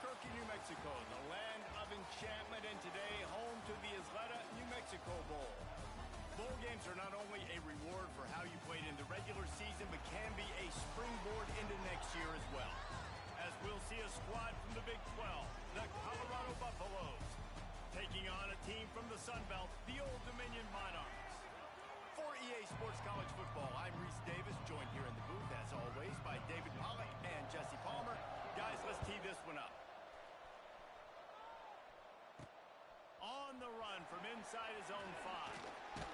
Albuquerque, New Mexico, the land of enchantment, and today home to the Isleta New Mexico Bowl. Bowl games are not only a reward for how you played in the regular season, but can be a springboard into next year as well. As we'll see a squad from the Big 12, the Colorado Buffaloes, taking on a team from the Sun Belt, the Old Dominion Monarchs. For EA Sports College Football, I'm Reese Davis, joined here in the booth, as always, by David Pollack and Jesse Palmer. Guys, let's tee this one up. On the run from inside his own 5.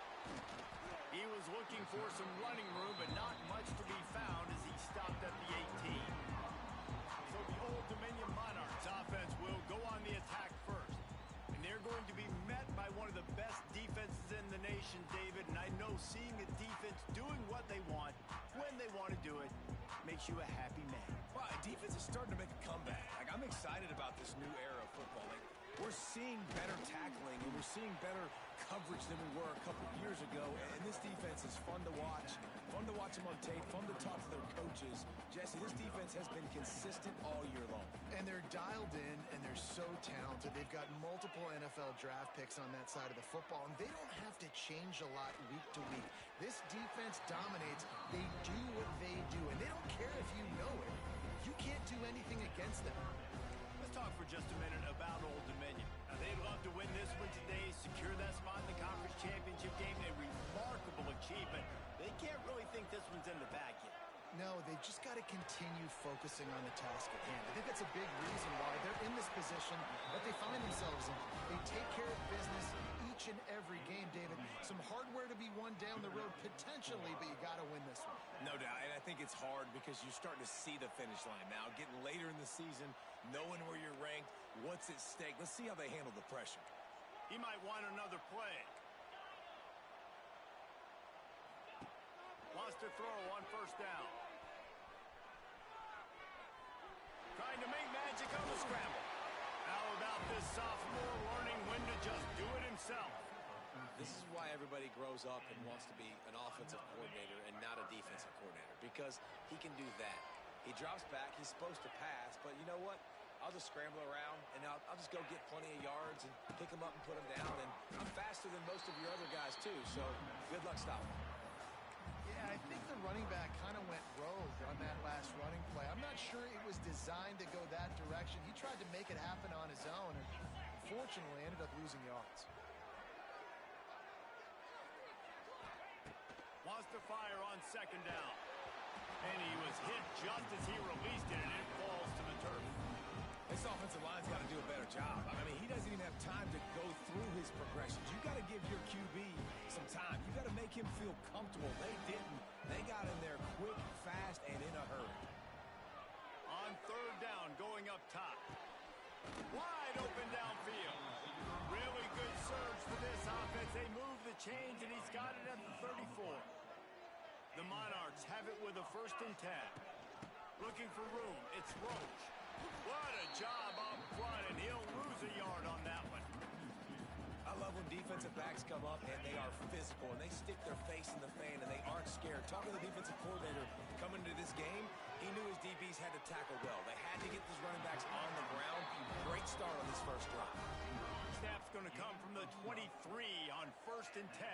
He was looking for some running room, but not much to be found as he stopped at the 18. So the Old Dominion Monarchs offense will go on the attack first. And they're going to be met by one of the best defenses in the nation, David. And I know seeing a defense doing what they want, when they want to do it, makes you a happy man. Well, defense is starting to make a comeback. I'm excited about this new era of football. We're seeing better tackling, and we're seeing better coverage than we were a couple of years ago. And this defense is fun to watch them on tape, fun to talk to their coaches. Jesse, this defense has been consistent all year long. And they're dialed in, and they're so talented. They've got multiple NFL draft picks on that side of the football, and they don't have to change a lot week to week. This defense dominates. They do what they do, and they don't care if you know it. You can't do anything against them. Let's talk for just a minute about Old Dominion. Now, they'd love to win this one today, secure that spot in the conference championship game, a remarkable achievement. They can't really think this one's in the bag yet. No, they've just got to continue focusing on the task at hand. I think that's a big reason why they're in this position that they find themselves in. They take care of business each and every game, David. Some hardware to be won down the road potentially, but you got to win this one. No doubt, and I think it's hard because you're starting to see the finish line now. Getting later in the season, knowing where you're ranked, what's at stake. Let's see how they handle the pressure. He might want another play. Wants to throw on first down. Trying to make magic on the scramble. How about this sophomore learning when to just do it himself? This is why everybody grows up and wants to be an offensive coordinator and not a defensive coordinator, because he can do that. He drops back, he's supposed to pass, but you know what? I'll just scramble around, and I'll just go get plenty of yards and pick them up and put them down, and I'm faster than most of your other guys too, so good luck stopping. Yeah, I think the running back kind of went rogue on that last running play. I'm not sure it was designed to go that direction. He tried to make it happen on his own, and unfortunately ended up losing yards. Wants to fire on second down. And he was hit just as he released it, and it falls to the turf. This offensive line's got to do a better job. I mean, he doesn't even have time to go through his progressions. You got to give your QB some time. You got to make him feel comfortable. They didn't. They got in there quick, fast, and in a hurry. On third down, going up top. Wide open downfield. Really good surge for this offense. They move the chains, and he's got it at the 34. The Monarchs have it with a 1st and 10. Looking for room. It's Roach. What a job up front, and he'll lose a yard on that one. I love when defensive backs come up and they are physical and they stick their face in the fan and they aren't scared. Talking to the defensive coordinator coming into this game, he knew his DBs had to tackle well. They had to get these running backs on the ground. Great start on this first drive. Snap's going to come from the 23 on 1st and 10.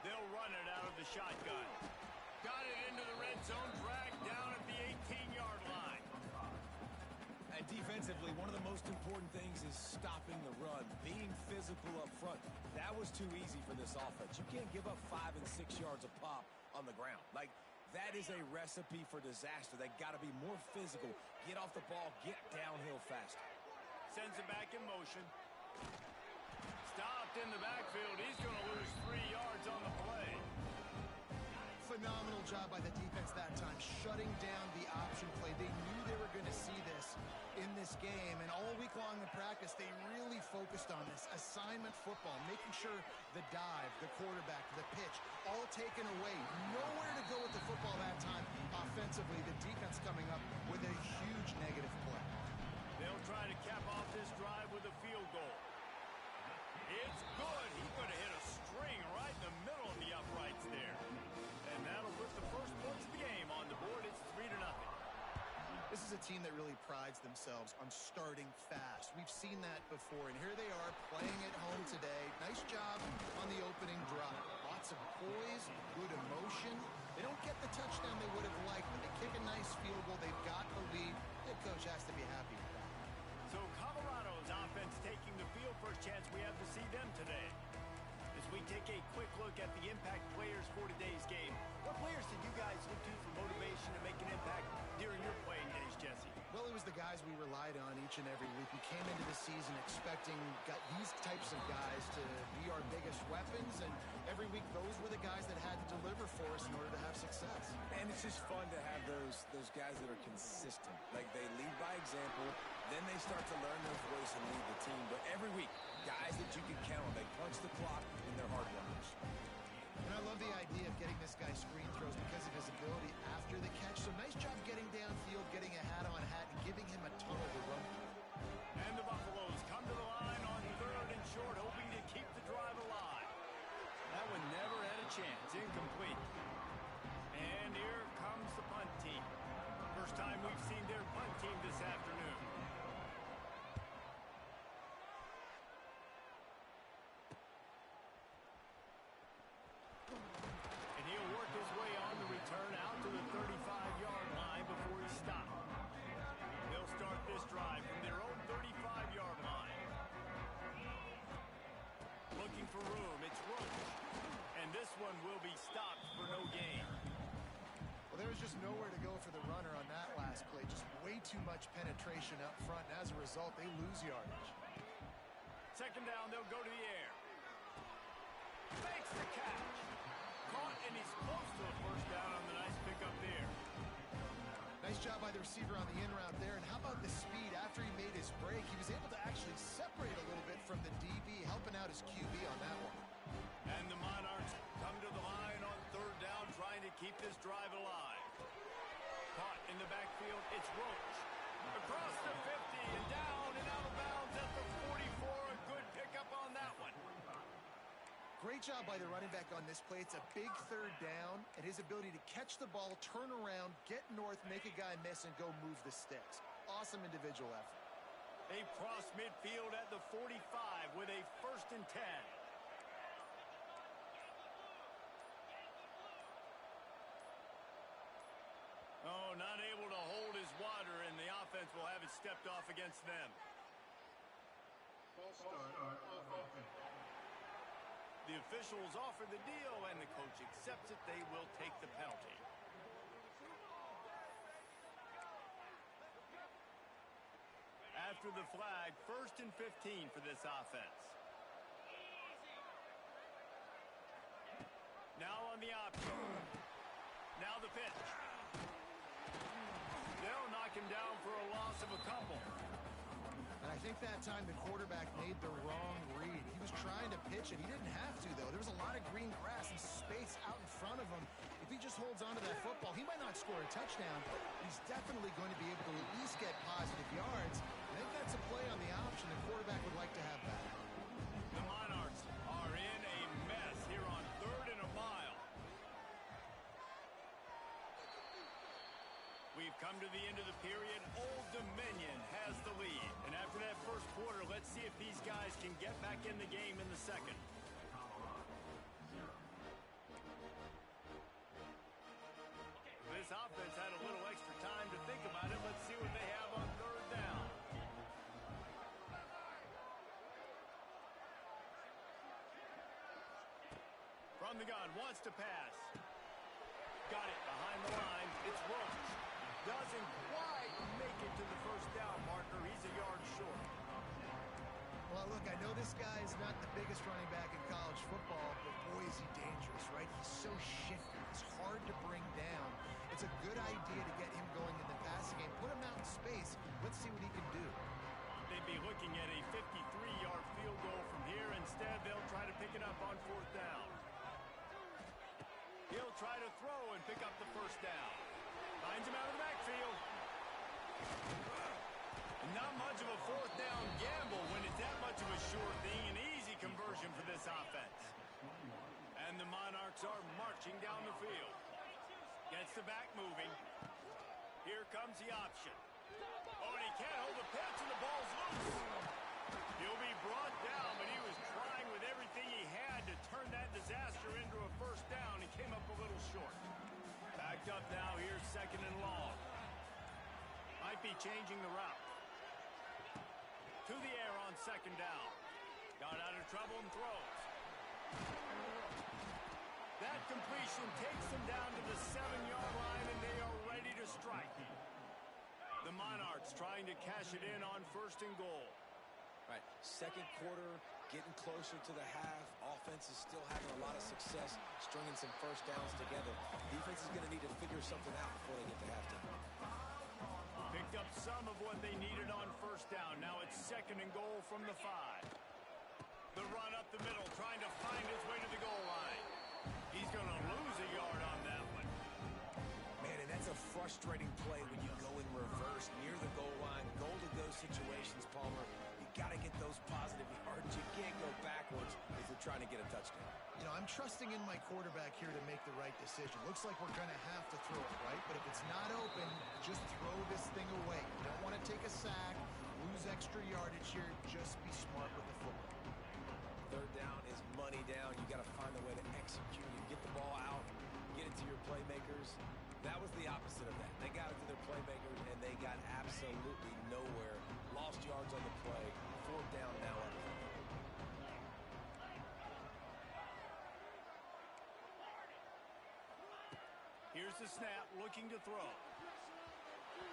They'll run it out of the shotgun. Got it into the red zone, dragged down at the 18-yard line. And defensively, one of the most important things is stopping the run, being physical up front. That was too easy for this offense. You can't give up 5 and 6 yards a pop on the ground. That is a recipe for disaster. They got to be more physical, get off the ball, get downhill faster. Sends it back in motion. Stopped in the backfield. He's going to lose 3 yards on the play. Phenomenal job by the defense that time, shutting down the option play. They knew they were going to see this in this game, and all week long in practice, they really focused on this assignment football, making sure the dive, the quarterback, the pitch, all taken away. Nowhere to go with the football that time. Offensively, the defense coming up with a huge negative play. They'll try to cap off this drive with a field goal. It's good. He's going to hit a string right in the middle of the uprights there. And that'll put the first points of the game on the board. It's 3-0. This is a team that really prides themselves on starting fast. We've seen that before, and here they are playing at home today. Nice job on the opening drive. Lots of poise, good emotion. They don't get the touchdown they would have liked, but they kick a nice field goal. They've got the lead. Head coach has to be happy with that. So Colorado's offense taking the field. First chance we have to see them today. As we take a quick look at the impact players for today's game, what players did you guys look to for motivation to make an impact during your playing days, Jesse? Well, it was the guys we relied on each and every week. We came into the season expecting these types of guys to be our biggest weapons, and every week those were the guys that had to deliver for us in order to have success. And it's just fun to have those guys that are consistent. Like, they lead by example, then they start to learn their voice and lead the team. But every week, guys that you can count on, they punch the clock and they're hard runners. And I love the idea of getting this guy screen throws because of his ability after the catch. So nice job getting downfield, getting a hat-on-hat, and giving him a tunnel to run through. And the Buffaloes come to the line on 3rd and short, hoping to keep the drive alive. That one never had a chance. Incomplete. And here comes the punt team. First time we've seen their punt team this afternoon. And he'll work his way on the return out to the 35-yard line before he stopped. They'll start this drive from their own 35-yard line. Looking for room, it's Roach. And this one will be stopped for no gain. Well, there was just nowhere to go for the runner on that last play. Just way too much penetration up front, and as a result, they lose yardage. Second down, they'll go to the air. Fakes the catch. Caught, and he's close to a first down on the nice pickup there. Nice job by the receiver on the in route there. And how about the speed after he made his break? He was able to actually separate a little bit from the DB, helping out his QB on that one. And the Monarchs come to the line on 3rd down, trying to keep this drive alive. Caught in the backfield, it's Roach. Across the 50 and down and out of bounds at the 44. A good pickup on that one. Great job by the running back on this play. It's a big 3rd down, and his ability to catch the ball, turn around, get north, make a guy miss, and go move the sticks. Awesome individual effort. They cross midfield at the 45 with a 1st and 10. Oh, not able to hold his water, and the offense will have it stepped off against them. False start on offense. The officials offer the deal, and the coach accepts it. They will take the penalty. After the flag, 1st and 15 for this offense. Now on the option. Now the pitch. They'll knock him down for a loss of a couple. And I think that time the quarterback made the wrong read. He was trying to pitch it. He didn't have to, though. There was a lot of green grass and space out in front of him. If he just holds on to that football, he might not score a touchdown. He's definitely going to be able to at least get positive yards. I think that's a play on the option the quarterback would like to have back. The Monarchs are in a mess here on 3rd and a mile. We've come to the end of the period. Old Dominion has the lead. And after that first quarter, let's see if these guys can get back in the game in the second. This offense had a little extra time to think about it. Let's see what they have on 3rd down. From the gun, wants to pass. Got it behind the line. It's Roach. Doesn't quite make it to the first down marker. He's a yard short. Well, look, I know this guy is not the biggest running back in college football, but boy, is he dangerous, right? He's so shifty. He's hard to bring down. It's a good idea to get him going in the passing game. Put him out in space. Let's see what he can do. They'd be looking at a 53-yard field goal from here. Instead, they'll try to pick it up on 4th down. He'll try to throw and pick up the first down. Finds him out of the backfield. Not much of a 4th down gamble when it's that much of a sure thing. An easy conversion for this offense. And the Monarchs are marching down the field. Gets the back moving. Here comes comes the option. Oh, and he can't hold the pitch, and the ball's loose. He'll be brought down, but he was trying with everything he had to turn that disaster into a first down. He came up a little short. Backed up now, here's second and long. Might be changing the route. To the air on second down. Got out of trouble and throws. That completion takes them down to the 7-yard line, and they are ready to strike. The Monarchs trying to cash it in on first and goal. Right, second quarter, getting closer to the half. Offense is still having a lot of success stringing some first downs together. Defense is going to need to figure something out before they get to halftime. Picked up some of what they needed on first down. Now it's second and goal from the 5. The run up the middle, trying to find his way to the goal line. He's going to lose a yard on that one. Man, and that's a frustrating play when you go in reverse near the goal line. Goal-to-go situations, Palmer. You got to get those positive yards. You can't go backwards if you're trying to get a touchdown. You know, I'm trusting in my quarterback here to make the right decision. Looks like we're going to have to throw it, right? But if it's not open, just throw this thing away. You don't want to take a sack, lose extra yardage here. Just be smart with the football. Third down is money down. You got to find a way to execute. You get the ball out, get it to your playmakers. That was the opposite of that. They got it to their playmakers, and they got absolutely nowhere. Lost yards on the play. Fourth down now. Here's the snap, looking to throw.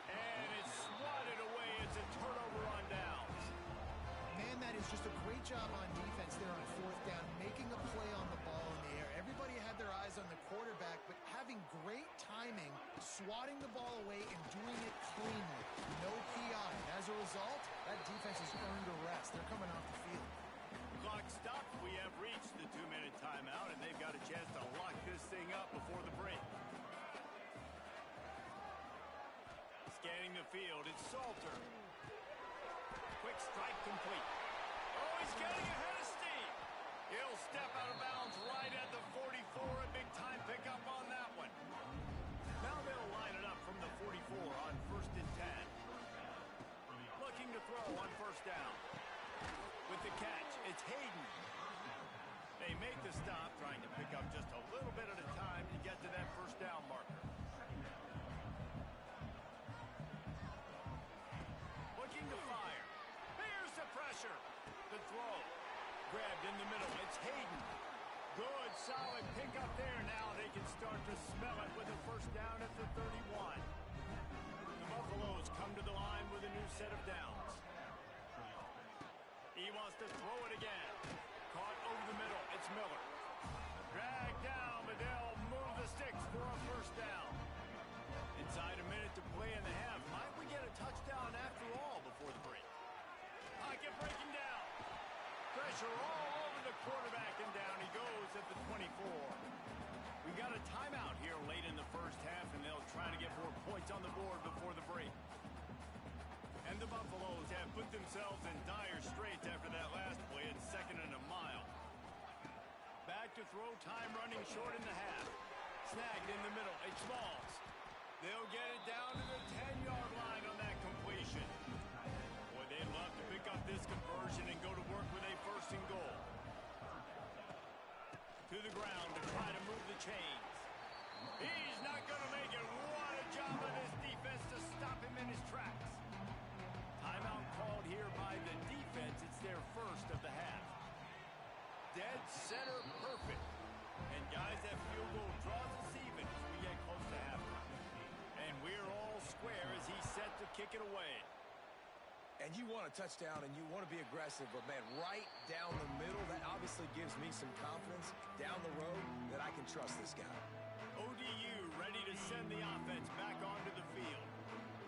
And it's swatted away. It's a turnover on downs. Man, that is just a great job on defense there on fourth down, making a play on the ball in the air. Everybody had their eyes on the quarterback, but having great timing, swatting the ball away and doing it cleanly. No PI. As a result, that defense has earned a rest. They're coming off the field. Clock stopped. We have reached the 2-minute timeout, and they've got a chance to lock this thing up before the break. Scanning the field, it's Salter. Quick strike complete. Oh, he's getting ahead of steam. He'll step out of bounds right at the 44. A big-time pickup on that one. Now they'll line it up from the 44 on first and 10. Looking to throw on first down. With the catch, it's Hayden. They make the stop, trying to pick up just a little bit at a time to get to that first down marker. Looking to fire. Here's the pressure. The throw. Grabbed in the middle. It's Hayden. Good, solid pickup there. Now they can start to smell it with a first down at the 31. The Buffaloes come to the line with a new set of downs. He wants to throw it again. Caught over the middle. It's Miller. Dragged down, but they'll move the sticks for a first down. Inside a minute to play in the half. Might we get a touchdown after all before the break? Pocket breaking down. Pressure all over the quarterback, and down he goes at the 24. We got a timeout here late in the first half, and they'll try to get more points on the board before the break. And the Buffaloes have put themselves in dire straits after that last play at second and a mile. Back to throw, time running short in the half. Snagged in the middle, it's Smalls. They'll get it down to the 10-yard line on that completion. Boy, they'd love to pick up this conversion and go to work with a first and goal. To the ground to try to move the chains. He's not going to make it. What a job of this defense to stop him in his tracks. Timeout called here by the defense. It's their first of the half. Dead center perfect. And guys, that field goal draws us even as we get close to halftime. And we're all square as he's set to kick it away. And you want a touchdown and you want to be aggressive, but man, right down the middle, that obviously gives me some confidence down the road that I can trust this guy. ODU ready to send the offense back onto the field.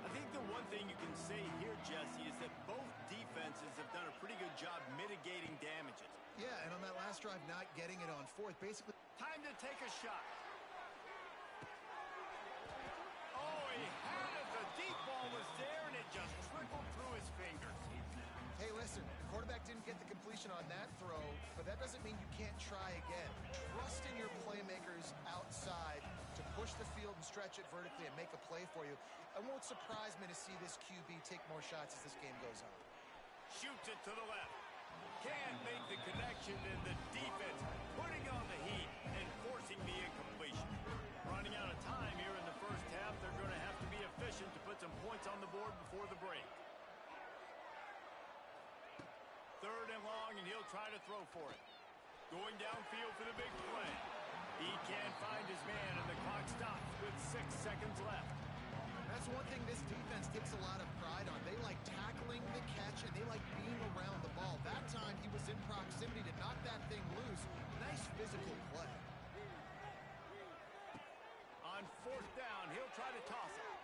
I think the one thing you can say here, Jesse, is that both defenses have done a pretty good job mitigating damages. Yeah, and on that last drive, not getting it on fourth, basically. Time to take a shot. Oh, he had it. The deep ball was there, and it just trickled through his fingers. Hey, listen, the quarterback didn't get the completion on that throw, but that doesn't mean you can't try again. Trust in your playmakers outside to push the field and stretch it vertically and make a play for you. It won't surprise me to see this QB take more shots as this game goes on. Shoots it to the left. Can't make the connection, and the defense putting on the heat and forcing the incompletion. Running out of time here in the first half. They're going to have to be efficient to put some points on the board before the break. Third and long, and he'll try to throw for it. Going downfield for the big play. He can't find his man, and the clock stops with 6 seconds left. That's one thing this defense takes a lot of pride on. They like tackling the catch, and they like being around the ball. That time, he was in proximity to knock that thing loose. Nice physical play. On fourth down, he'll try to toss it.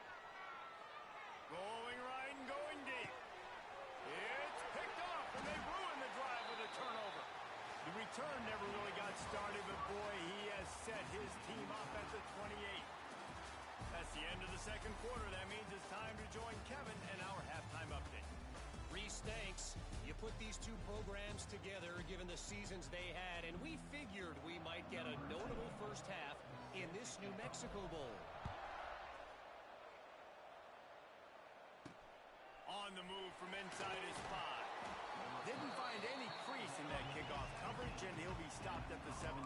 Rolling right and going deep. It's picked off, and they ruin the drive with a turnover. The return never really got started, but boy, he has set his team up at the 28. That's the end of the second quarter. That means it's time to join Kevin and our halftime update. Reese, thanks. You put these two programs together given the seasons they had, and we figured we might get a notable first half in this New Mexico Bowl. On the move from inside his 5. Didn't find any crease in that kickoff coverage, and he'll be stopped at the 17.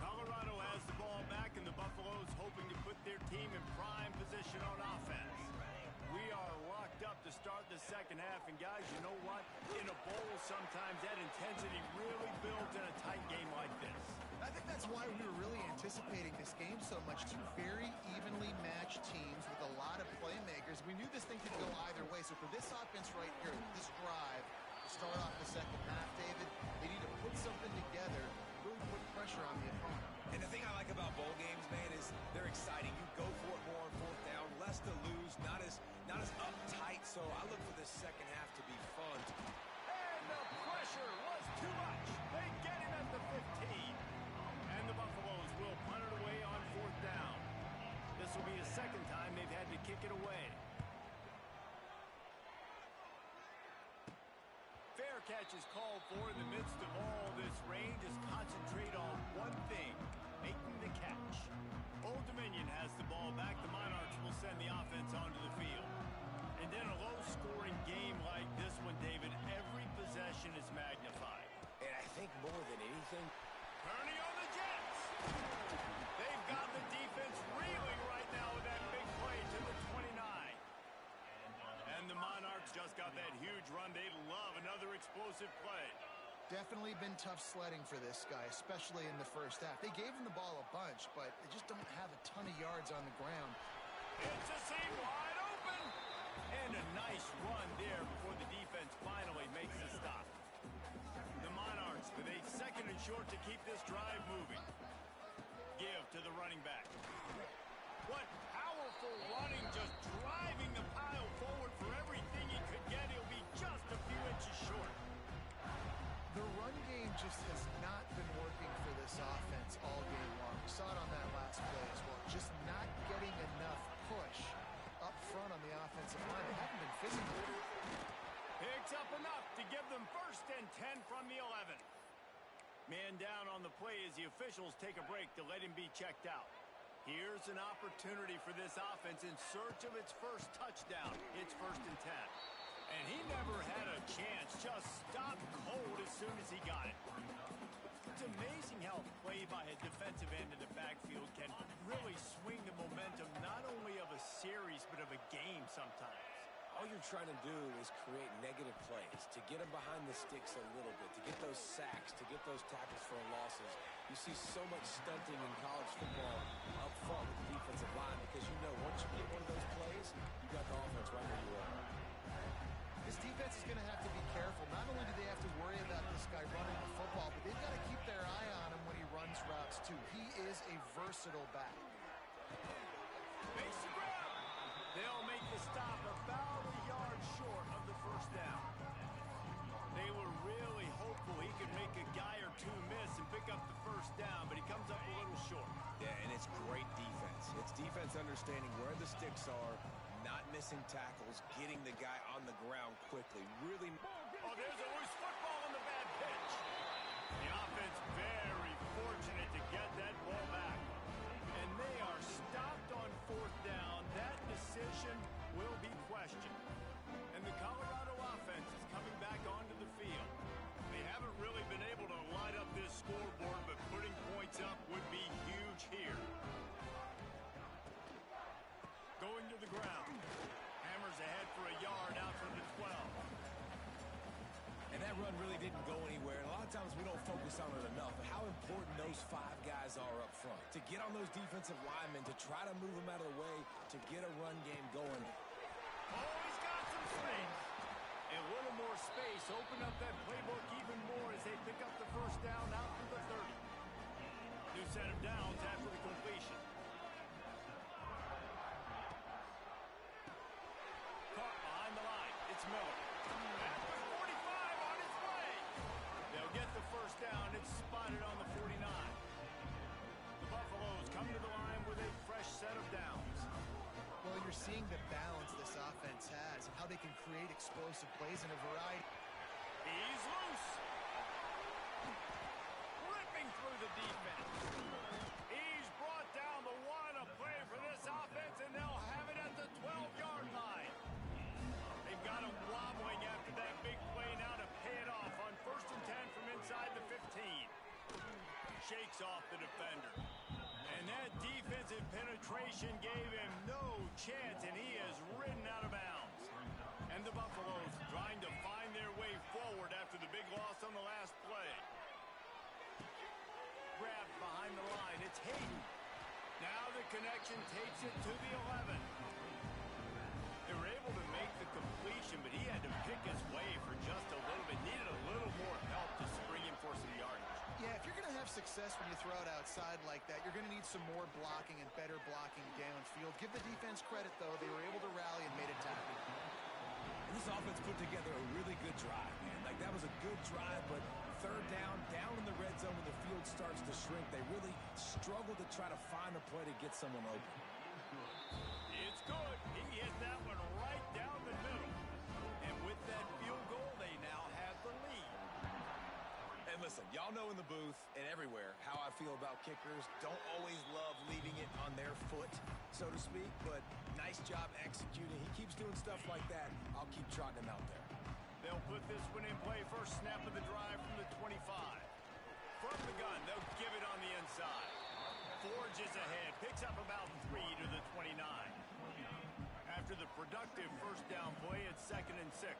Colorado has the ball back, and the Buffaloes hoping to put their team in prime position on offense. We are locked up to start the second half, and guys, you know what? In a bowl, sometimes that intensity really builds in a tight game like this. I think that's why we were really anticipating this game so much. Two very evenly matched teams with a lot of playmakers. We knew this thing could go either way. So for this offense right here, this drive, to start off the second half, David, they need to put something together, really put pressure on the opponent. And the thing I like about bowl games, man, is they're exciting. You go for it more on fourth down, less to lose, not as uptight. So I look for this second half to be fun. And the pressure was too much. They get him at the 15. And the Buffaloes will punt it away on fourth down. This will be the second time they've had to kick it away. Fair catch is called for in the midst of all this rain. Just concentrate on one thing, making the catch. Old Dominion has the ball back. The Monarchs will send the offense onto the field. And then a low-scoring game like this one, David, every possession is magnified. And I think more than anything, Turning on the Jets. They've got the defense reeling right now with that big play to the 29. And the Monarchs just got that huge run. They love another explosive play. Definitely been tough sledding for this guy, especially in the first half. They gave him the ball a bunch, but they just don't have a ton of yards on the ground. It's a seam wide open. And a nice run there before the defense finally makes the stop. The Monarchs with a second and short to keep this drive moving. Give to the running back. What powerful running, just driving the pile forward for everything he could get. He'll be just a few inches short. The run game just has not been working for this offense all game long. We saw it on that last play as well. Just not getting enough push up front on the offensive line. They haven't been physical. Picks up enough to give them first and 10 from the 11. Man down on the play as the officials take a break to let him be checked out. Here's an opportunity for this offense in search of its first touchdown. It's first and 10. And he never had a chance, just stopped cold as soon as he got it. It's amazing how a play by a defensive end in the backfield can really swing the momentum not only of a series but of a game sometimes. all you're trying to do is create negative plays, to get them behind the sticks a little bit, to get those sacks, to get those tackles for losses. You see so much stunting in college football up front with the defensive line because you know once you get one of those plays, you got the offense right where you are. This defense is going to have to be careful. Not only do they have to worry about this guy running the football, but they've got to keep their eye on him when he runs routes too. He is a versatile back. Makes the ground. They'll make the stop about a yard short of the first down. They were really hopeful he could make a guy or two miss and pick up the first down, but he comes up a little short. Yeah, and it's great defense. It's defense understanding where the sticks are, not missing tackles, getting the guy on the ground quickly. Really. Oh, there's a loose football on the bad pitch. The offense very fortunate to get that ball back. And fourth down, that decision will be questioned. And the Colorado offense is coming back onto the field. They haven't really been able to light up this scoreboard, but putting points up would be huge here. Going to the ground. Hammers ahead for a yard out from the 12. And that run really didn't go anywhere. And a lot of times we don't focus on it enough, but how important those 5 guys are up front. To get on those defensive linemen, to try to move them out of the way, to get a run game going. Oh, he's got some space. And a little more space. Open up that playbook even more as they pick up the first down out to the 30. New set of downs after the completion. Caught behind the line. It's Miller. At the 45 on his way. They'll get the first down. It's spotted on the 49. The Buffaloes come to the line with a fresh set of downs. Well, you're seeing the balance this offense has and how they can create explosive plays in a variety. He's loose. Ripping through the defense. He's brought down the one. A play for this offense, and they'll have it at the 12-yard line. They've got him wobbling after that big play now to pay it off on 1st and 10 from inside the 15. Shakes off the defender. And that defensive penetration gave him no chance, and he is ridden out of bounds. And the Buffaloes trying to find their way forward after the big loss on the last play. Grabbed behind the line. It's Hayden. Now the connection takes it to the 11. They were able to make the completion, but he had to pick his way for just a little bit. Needed a little more help to spring him for some yardage. Yeah, if you're going to have success when you throw it outside like that, you're going to need some more blocking and better blocking downfield. Give the defense credit, though. They were able to rally and made it tackle. And this offense put together a really good drive, man. Like, that was a good drive, but third down in the red zone when the field starts to shrink, they really struggle to try to find a play to get someone open. It's good. He hit that one right down the middle. And with that field goal, they now have the lead. And listen, y'all know in the booth and everywhere how I feel about kickers. Don't always love leaving it on their foot, so to speak, but nice job executing. He keeps doing stuff like that. I'll keep trotting him out there. They'll put this one in play. First snap of the drive from the 25. From the gun, they'll give it on the inside. Forges ahead, picks up about 3 to the 29. After the productive first down play, it's 2nd and 6.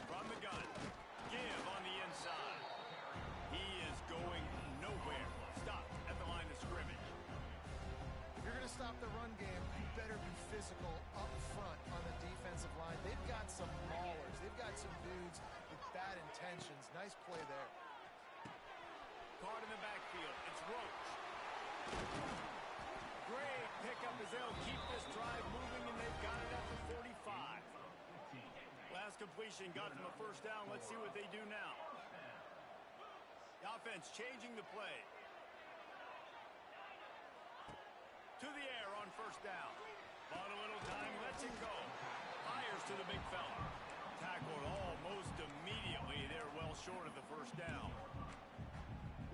From the gun, give on the inside. He is going nowhere. Stopped at the line of scrimmage. If you're going to stop the run game, you better be physical up front on the defensive line. They've got some maulers. They've got some dudes with bad intentions. Nice play there. Caught in the backfield. It's Roach. Great pickup as they'll keep this drive moving, and they've got it at the 45. Last completion got them a first down. Let's see what they do now. The offense changing the play. To the air on first down. Bought a little time, lets it go. Fires to the big fella. Tackled almost immediately. They're well short of the first down.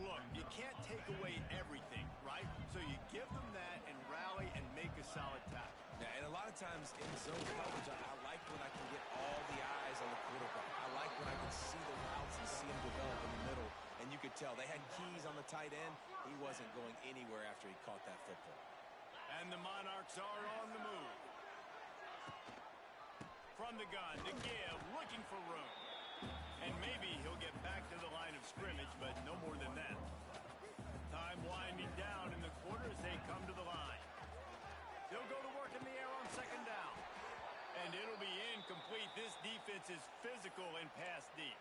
Look, you can't take away everything, right? So you give them that and rally and make a solid tackle. Yeah, and a lot of times in zone coverage, I like when I can get all the eyes on the quarterback. I like when I can see the routes and see them develop in the middle. And you could tell they had keys on the tight end. He wasn't going anywhere after he caught that football. And the Monarchs are on the move. From the gun to give, looking for room. And maybe he'll get back to the line of scrimmage, but no more than that. Time winding down in the quarter as they come to the line. They'll go to work in the air on second down. And it'll be incomplete. This defense is physical and pass deep.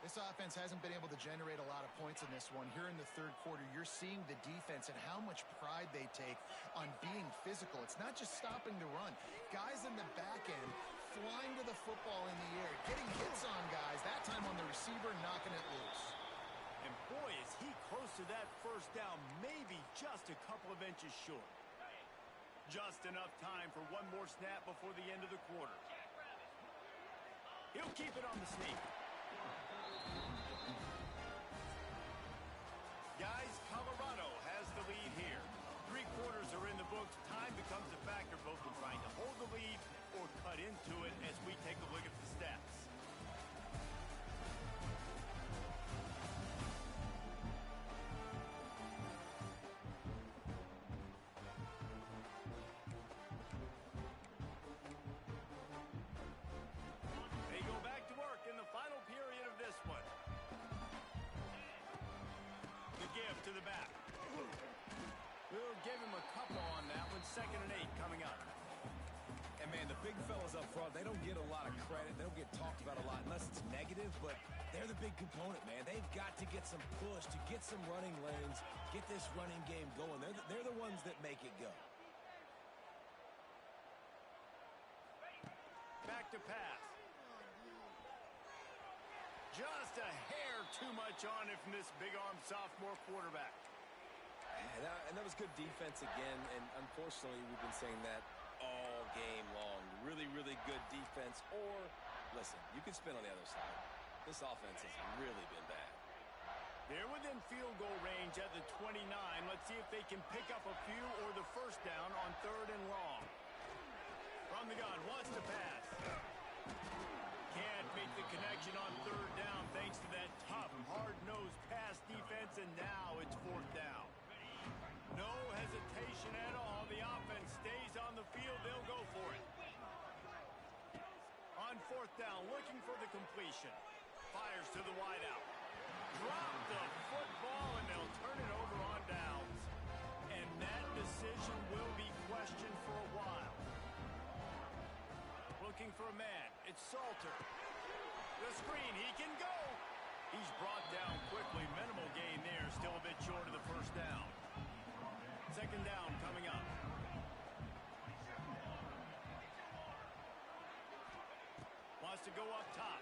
This offense hasn't been able to generate a lot of points in this one. Here in the third quarter, you're seeing the defense and how much pride they take on being physical. It's not just stopping the run. Guys in the back end flying to the football in the air, getting hits on guys, that time on the receiver, knocking it loose. And boy, is he close to that first down, maybe just a couple of inches short. Just enough time for one more snap before the end of the quarter. He'll keep it on the sneak. Guys, Colorado has the lead here. 3 quarters are in the books. Time becomes a factor both in trying to hold the lead or cut into it as we take a look at the stats. They go back to work in the final period of this one. The give to the back. We'll give him a couple on that one. 2nd and 8 coming up. And, man, the big fellas up front, they don't get a lot of credit. They don't get talked about a lot unless it's negative, but they're the big component, man. They've got to get some push, to get some running lanes, get this running game going. They're the ones that make it go. Back to pass. Just a hair too much on it from this big-arm sophomore quarterback. And that was good defense again, and unfortunately we've been saying that all game long. Really, really good defense. Or, listen, you can spin on the other side. This offense has really been bad. They're within field goal range at the 29. Let's see if they can pick up a few or the first down on 3rd and long. From the gun, wants to pass. Can't make the connection on 3rd down thanks to that tough, hard-nosed pass defense, and now it's 4th down. No hesitation at all. The offense stays on the field. They'll go for it. On 4th down, looking for the completion. Fires to the wideout. Drop the football, and they'll turn it over on downs. And that decision will be questioned for a while. Looking for a man. It's Salter. The screen. He can go. He's brought down quickly. Minimal gain there. Still a bit short of the first down. 2nd down coming up. Wants to go up top.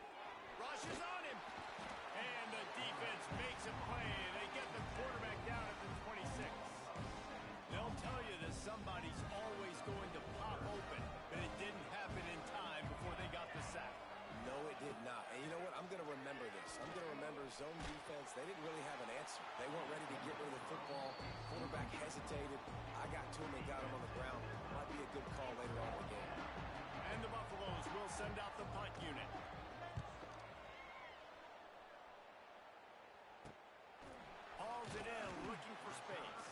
Rushes on him. And the defense makes a play. They get the quarterback down at the 26. They'll tell you that somebody's always going to pop open, but it didn't happen in time before they got the sack. No, it did not. And you know what? I'm going to remember this. I'm going to remember zone defense. They didn't really have an answer. They weren't ready to get rid of the football. Quarterback hesitated. I got to him and got him on the ground. Might be a good call later on in the game. And the Buffaloes will send out the punt unit. Hauls it in, looking for space.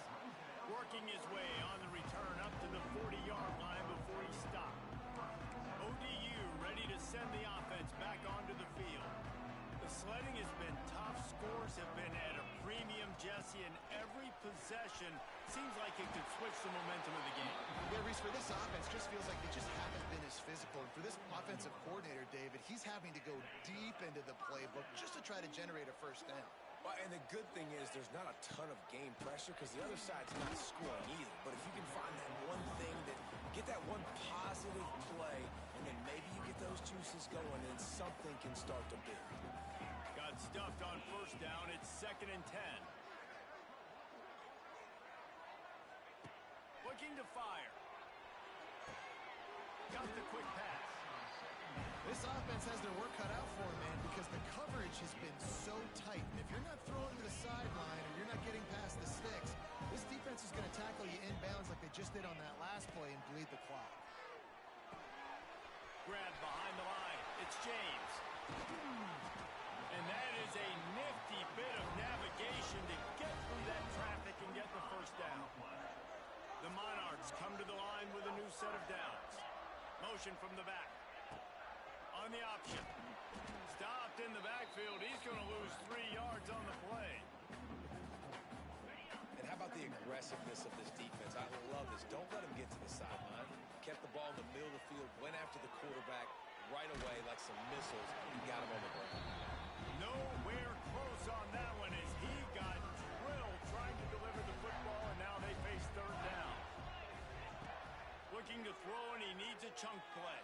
Working his way on the return up to the 40-yard line before he stopped. ODU ready to send the offense back onto the field. The sledding has been tough. Scores have been at a premium, Jesse, and every possession seems like it could switch the momentum of the game. Yeah, Reese, for this offense, just feels like they just haven't been as physical. And for this offensive coordinator, David, he's having to go deep into the playbook just to try to generate a first down. Well, and the good thing is there's not a ton of game pressure because the other side's not scoring either. But if you can find that one thing, get that one positive play, and then maybe you get those juices going and something can start to build. Got stuffed on first down. It's 2nd and 10. Looking to fire. Got the quick pass. This offense has their work cut out for them, man, because the coverage has been so tight. And if you're not throwing to the sideline or you're not getting past the sticks, this defense is going to tackle you inbounds like they just did on that last play and bleed the clock. Grab behind the line. It's James. And that is a nifty bit of navigation to get through that traffic and get the first down. The Monarchs come to the line with a new set of downs. Motion from the back. On the option. Stopped in the backfield. He's going to lose 3 yards on the play. And how about the aggressiveness of this defense? I love this. Don't let him get to the sideline. Kept the ball in the middle of the field, went after the quarterback right away like some missiles, and got him on the ground. Nowhere close on that one as he got drilled trying to deliver the football, and now they face 3rd down. Looking to throw, and he needs a chunk play.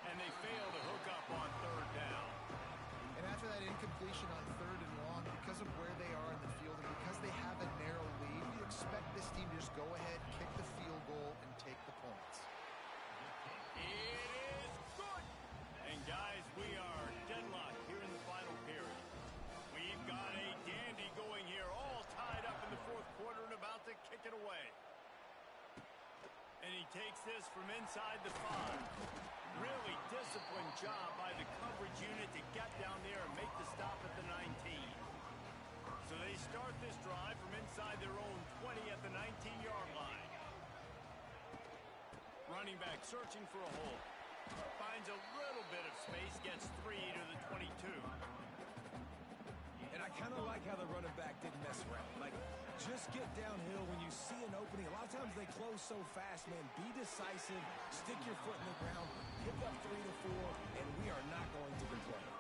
And they fail to hook up on 3rd down. And after that incompletion on 3rd and long, because of where they are in the field and because they have a narrow lead, you expect this team to just go ahead, kick the field goal, and take the points. It is good. And guys, we are deadlocked here in the final period. We've got a dandy going here, all tied up in the 4th quarter and about to kick it away. this from inside the 5. Really disciplined job by the coverage unit to get down there and make the stop at the 19. So they start this drive from inside their own 20 at the 19-yard line. Running back searching for a hole. Finds a little bit of space, gets 3 to the 22. And I kind of like how the running back didn't mess around. Like, just get downhill when you see an opening. A lot of times they close so fast, man. Be decisive, stick your foot in the ground, pick up 3 to 4, and we are not going to complain.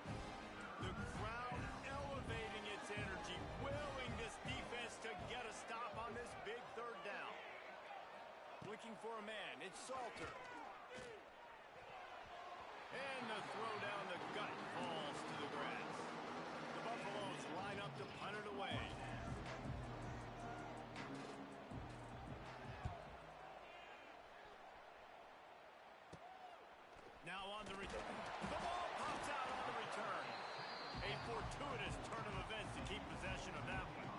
The crowd elevating its energy, willing this defense to get a stop on this big third down. Looking for a man, it's Salter. And the throw down the gut falls to the grass. The Buffaloes line up to punt it away. Now on the return. The ball pops out on the return. A fortuitous turn of events to keep possession of that one.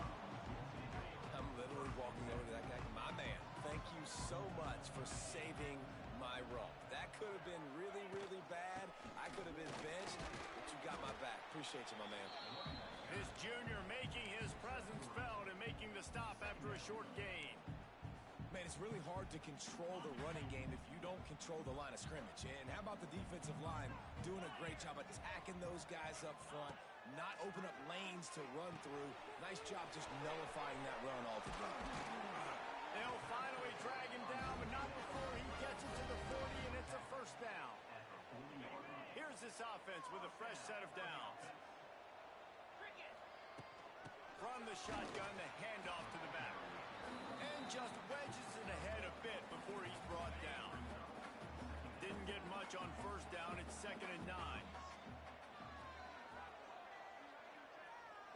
I'm literally walking over to that guy. My man, thank you so much for saving my rump. That could have been really, really bad. I could have been benched, but you got my back. Appreciate you, my man. This junior making his presence felt and making the stop after a short gain. Man, it's really hard to control the running game if you don't control the line of scrimmage. And how about the defensive line doing a great job attacking those guys up front, not open up lanes to run through. Nice job just nullifying that run altogether. They'll finally drag him down, but not before he gets it to the 40, and it's a first down. Here's this offense with a fresh set of downs. From the shotgun, the handoff to the back. And just wedges it ahead a bit before he's brought down. Didn't get much on first down. It's 2nd and 9.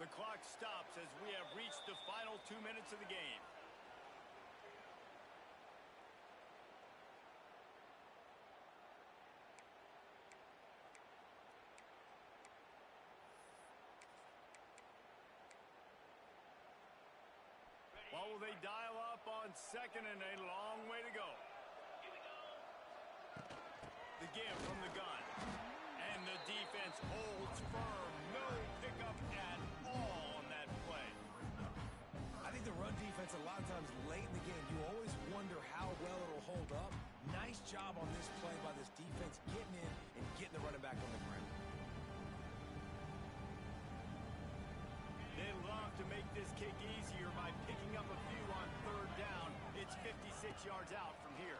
The clock stops as we have reached the final 2 minutes of the game. Well, will they dial up on 2nd and a long way to go? The give from the gun. And the defense holds firm. No pickup at all on that play. I think the run defense, a lot of times late in the game, you always wonder how well it'll hold up. Nice job on this play by this defense getting in and getting the running back on the ground. They love to make this kick easier by picking up a few on 3rd down. It's 56 yards out from here.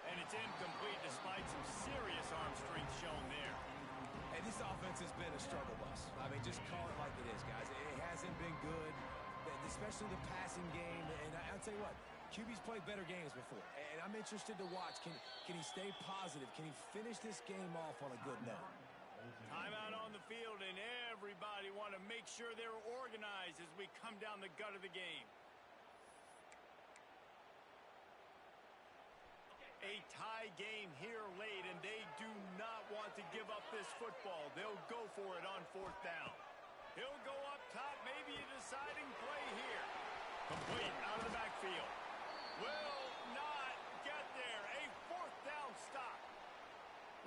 And it's incomplete despite some serious arm strength shown there. Hey, this offense has been a struggle bus. I mean, just call it like it is, guys. It hasn't been good, especially the passing game. And I'll tell you what, QB's played better games before. And I'm interested to watch. Can he stay positive? Can he finish this game off on a good note? Timeout on the field, and everybody want to make sure they're organized as we come down the gut of the game. A tie game here late, and they do not want to give up this football. They'll go for it on 4th down. He'll go up top, maybe a deciding play here. Complete out of the backfield. Will not get there. A 4th down stop.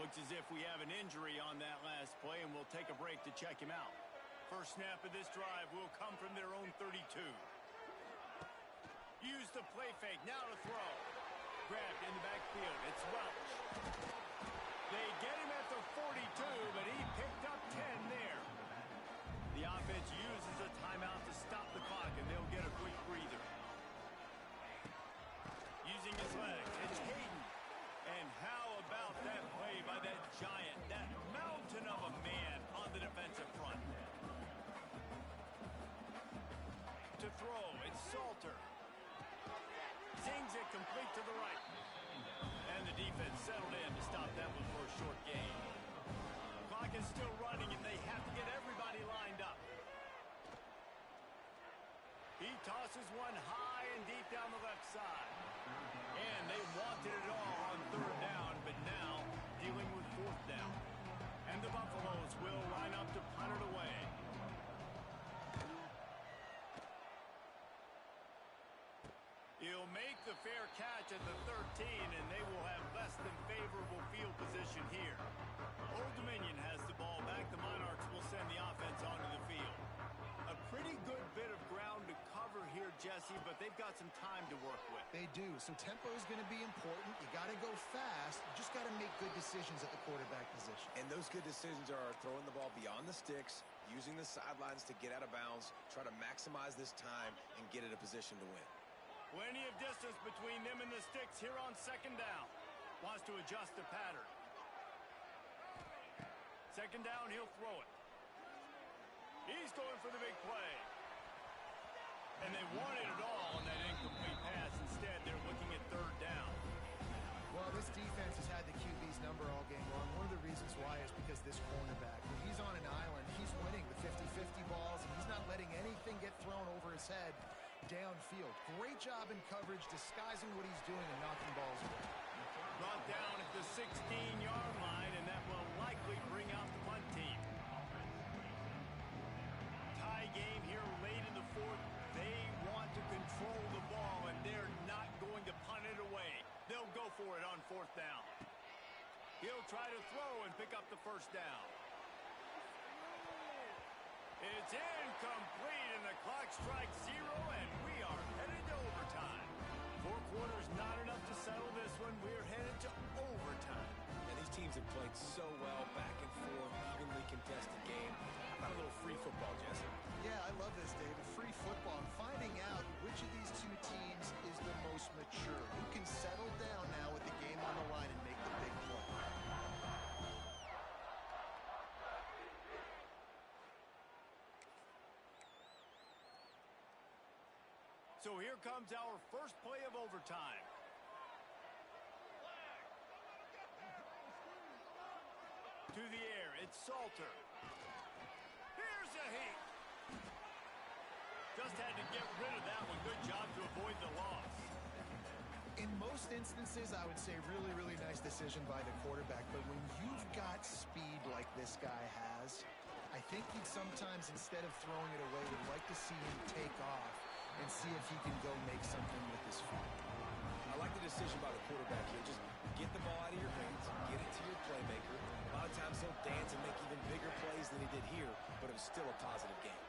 Looks as if we have an injury on that last play, and we'll take a break to check him out. First snap of this drive will come from their own 32. Use the play fake, now to throw. Grabbed in the backfield, it's Welch. They get him at the 42, but he picked up 10 there. The offense uses a timeout to stop the clock, and they'll get a quick breather. Using his legs, it's Hayden. And how about that play by that giant, that mountain of a man on the defensive front? To throw, it's Salter. Zings it complete to the right. And the defense settled in to stop that one for a short gain. Clock is still running, and they have to get everybody lined up. He tosses one high and deep down the left side. And they wanted it all on 3rd down, but now dealing with 4th down. And the Buffaloes will line up to punt it away. He'll make the fair catch at the 13, and they will have less than favorable field position here. Old Dominion has the ball back. The Monarchs will send the offense onto the field. A pretty good bit of ground to cover here, Jesse, but they've got some time to work with. They do. So tempo is going to be important. You got to go fast. You just got to make good decisions at the quarterback position. And those good decisions are throwing the ball beyond the sticks, using the sidelines to get out of bounds, try to maximize this time, and get in a position to win. Plenty of distance between them and the sticks here on second down. Wants to adjust the pattern. Second down, he'll throw it. He's going for the big play. And they wanted it all on that incomplete pass. Instead, they're looking at third down. Well, this defense has had the QB's number all game long. One of the reasons why is because this cornerback, when he's on an island, he's winning the 50-50 balls, and he's not letting anything get thrown over his head downfield. Great job in coverage, disguising what he's doing and knocking balls away. Brought down at the 16-yard line, and that will likely bring out the punt team. Tie game here late in the fourth. They want to control the ball, and they're not going to punt it away. They'll go for it on fourth down. He'll try to throw and pick up the first down. It's incomplete, and the clock strikes 0, and we are headed to overtime. 4 quarters not enough to settle this one. We're headed to overtime. And these teams have played so well, back and forth, evenly contested game. How about a little free football, Jesse? Yeah, I love this, David. Free football. Finding out which of these two teams is the most mature. Who can settle down now with the game on the line and make the big play. So here comes our first play of overtime. To the air, it's Salter. Here's a heat. Just had to get rid of that one. Good job to avoid the loss. In most instances, I would say really, really nice decision by the quarterback. But when you've got speed like this guy has, I think he'd sometimes, instead of throwing it away, would like to see him take off and see if he can go make something with his feet. I like the decision by the quarterback here. Just get the ball out of your hands, get it to your playmaker. A lot of times he'll dance and make even bigger plays than he did here, but it was still a positive game.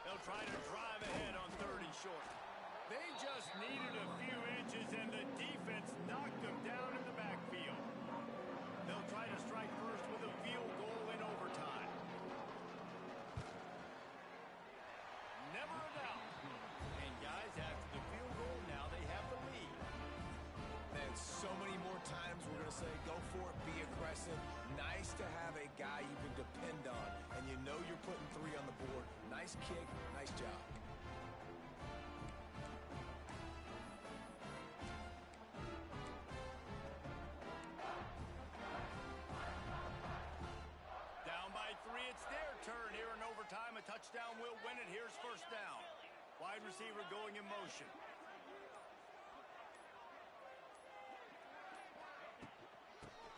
They'll try to drive ahead on 30 short. They just needed a few inches, and the defense knocked them down in the backfield. They'll try to strike first with a field goal in overtime. Never a doubt. And guys, after the field goal, now they have the lead. Man, so many more times we're going to say, go for it, be aggressive. Nice to have a guy you can depend on, and you know you're putting 3 on the board. Nice kick, nice job. Down by 3, it's their turn here in overtime. A touchdown will win it. Here's first down. Wide receiver going in motion.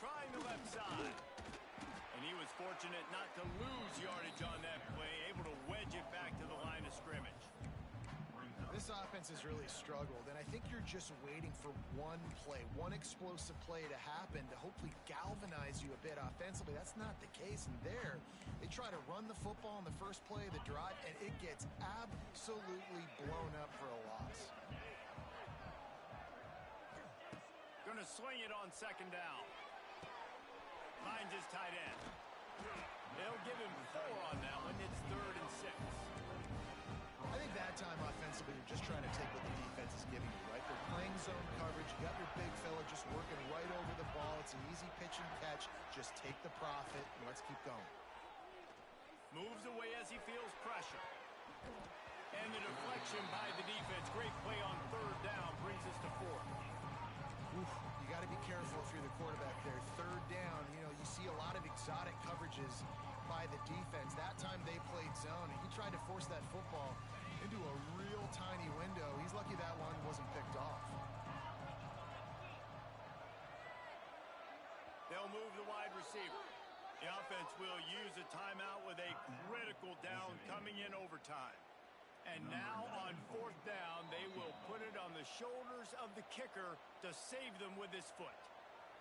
Trying the left side. And he was fortunate not to lose yardage on that play, able to wedge it back to the line of scrimmage. This offense has really struggled, and I think you're just waiting for one play, one explosive play to happen to hopefully galvanize you a bit offensively. That's not the case, and there, they try to run the football in the first play of the drive, and it gets absolutely blown up for a loss. Gonna swing it on second down. Finds his tight end. They'll give him 4 on that one. It's 3rd and 6. I think that time offensively, you're just trying to take what the defense is giving you, right? They're playing zone coverage. You got your big fella just working right over the ball. It's an easy pitch and catch. Just take the profit, and let's keep going. Moves away as he feels pressure. And the deflection by the defense. Great play on 3rd down brings us to 4th. Oof, you got to be careful if you're the quarterback there. 3rd down, you know, you see a lot of exotic coverages by the defense. That time they played zone, and he tried to force that football into a real tiny window. He's lucky that one wasn't picked off. They'll move the wide receiver. The offense will use a timeout with a critical down coming in overtime. And now on fourth down, they will put it on the shoulders of the kicker to save them with his foot.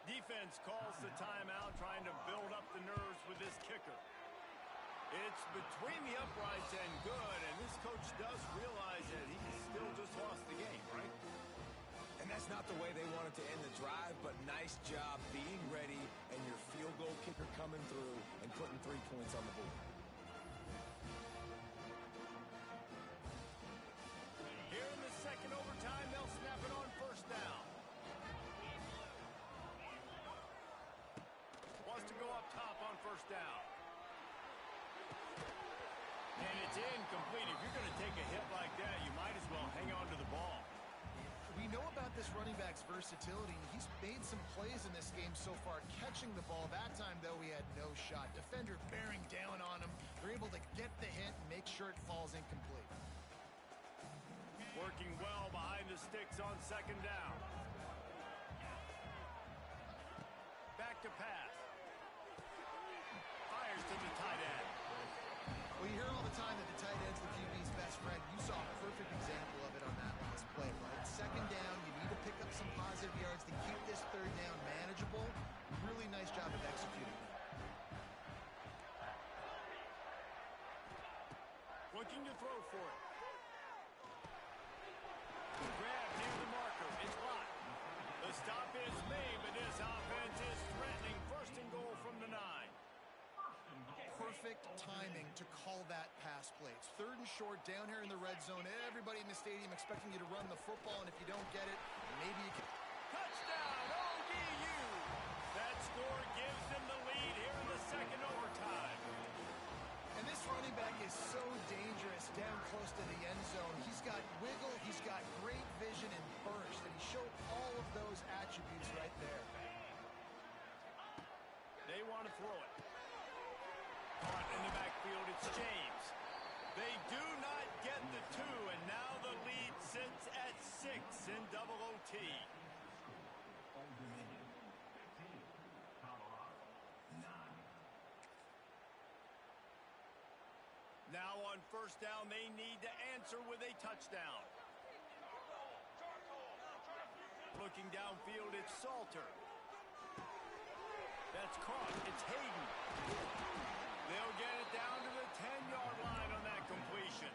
Defense calls the timeout, trying to build up the nerves with this kicker. It's between the uprights and good, and this coach does realize that he still just lost the game, right? And that's not the way they wanted to end the drive, but nice job being ready and your field goal kicker coming through and putting 3 points on the board. Here in the second overtime, they'll snap it on first down. Wants to go up top on first down. And it's incomplete. If you're going to take a hit like that, you might as well hang on to the ball. We know about this running back's versatility. He's made some plays in this game so far, catching the ball. That time, though, he had no shot. Defender bearing down on him. They're able to get the hit and make sure it falls incomplete. Working well behind the sticks on second down. Back to pass. Fires to the tight end. Well, you hear all the time that the tight end's the QB's best friend. You saw a perfect example of it on that last play, right? Second down, you need to pick up some positive yards to keep this third down manageable. Really nice job of executing that. Looking to throw for it. Grab near the marker. It's blocked. The stop is made, but this offense is threatening. First and goal from the 9. Perfect timing to call that pass play. It's third and short down here in the red zone. Everybody in the stadium expecting you to run the football, and if you don't get it, maybe you can. Touchdown, ODU! That score gives them the lead here in the second overtime. And this running back is so dangerous down close to the end zone. He's got wiggle, he's got great vision and burst, and he showed all of those attributes right there. They want to throw it. Caught in the backfield, it's James. They do not get the 2, and now the lead sits at 6 in double OT. Now on first down, they need to answer with a touchdown. Looking downfield, it's Salter. That's caught. It's Hayden. They'll get it down to the 10-yard line on that completion.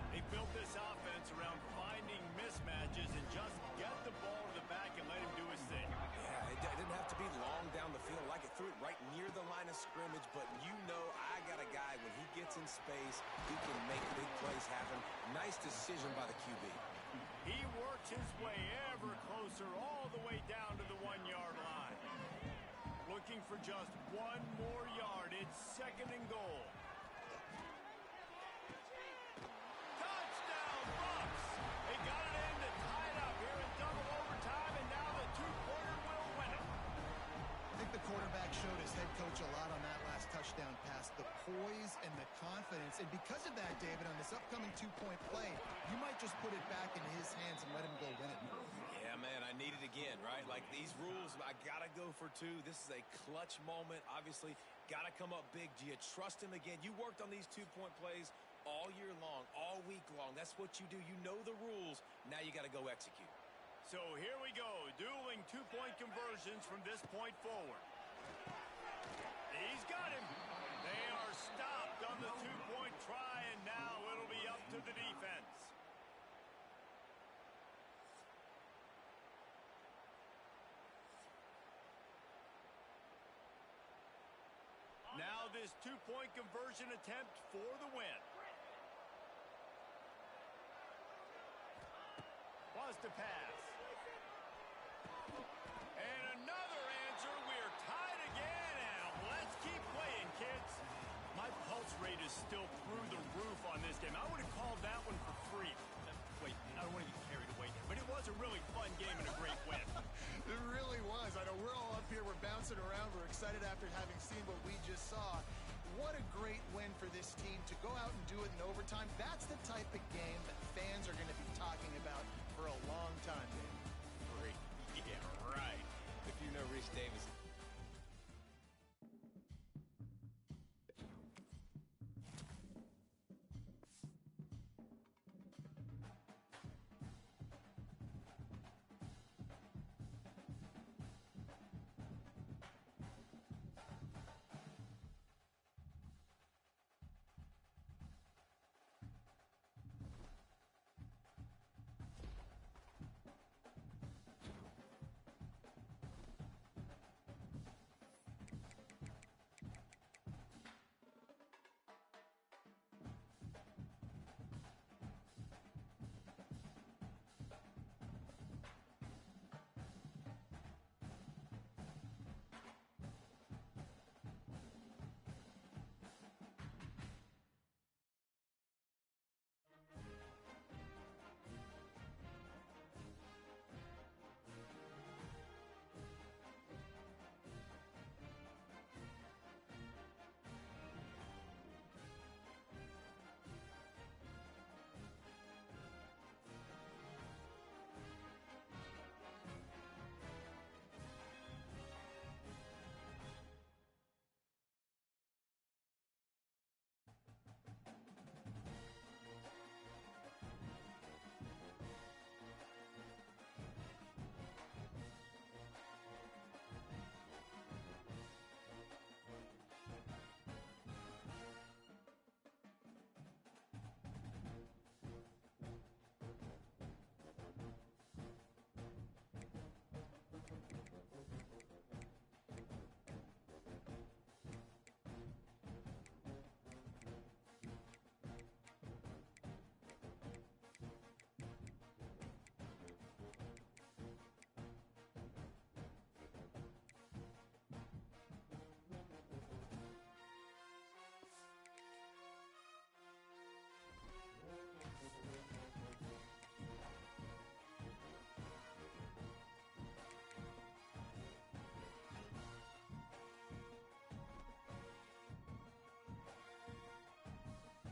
They built this offense around finding mismatches and just get the ball to the back and let him do his thing. Yeah, it didn't have to be long down the field. Like it threw it right near the line of scrimmage, but you know I got a guy, when he gets in space, he can make big plays happen. Nice decision by the QB. He works his way ever closer all the way down to the 1-yard line. Looking for just one more yard. It's second and goal. Touchdown, Bucks! They got it in to tie it up here in double overtime, and now the 2-pointer will win it. I think the quarterback showed his head coach a lot on that last touchdown pass, the poise and the confidence. And because of that, David, on this upcoming 2-point play, you might just put it back in his hands and let him go win it. Yeah, man, I need it again, right? Like these rules, I got to go for 2. This is a clutch moment. Obviously, got to come up big. Do you trust him again? You worked on these 2-point plays all year long, all week long. That's what you do. You know the rules. Now you got to go execute. So here we go, dueling 2-point conversions from this point forward. He's got him. They are stopped on the 2-point try, and now it'll be up to the defense. Now this 2-point conversion attempt for the win. Was to pass. And another answer. We're tied again, and let's keep playing, kids. My pulse rate is still through the roof on this game. I would have called that one for free. Wait, I don't want to get carried away. But it was a really fun game and a great win. It really was. I know we're all up here. We're bouncing around. We're excited after having seen what we just saw. What a great win for this team to go out and do it in overtime. That's the type of game that fans are going to be talking about for a long time, Dave. Great. Yeah, right.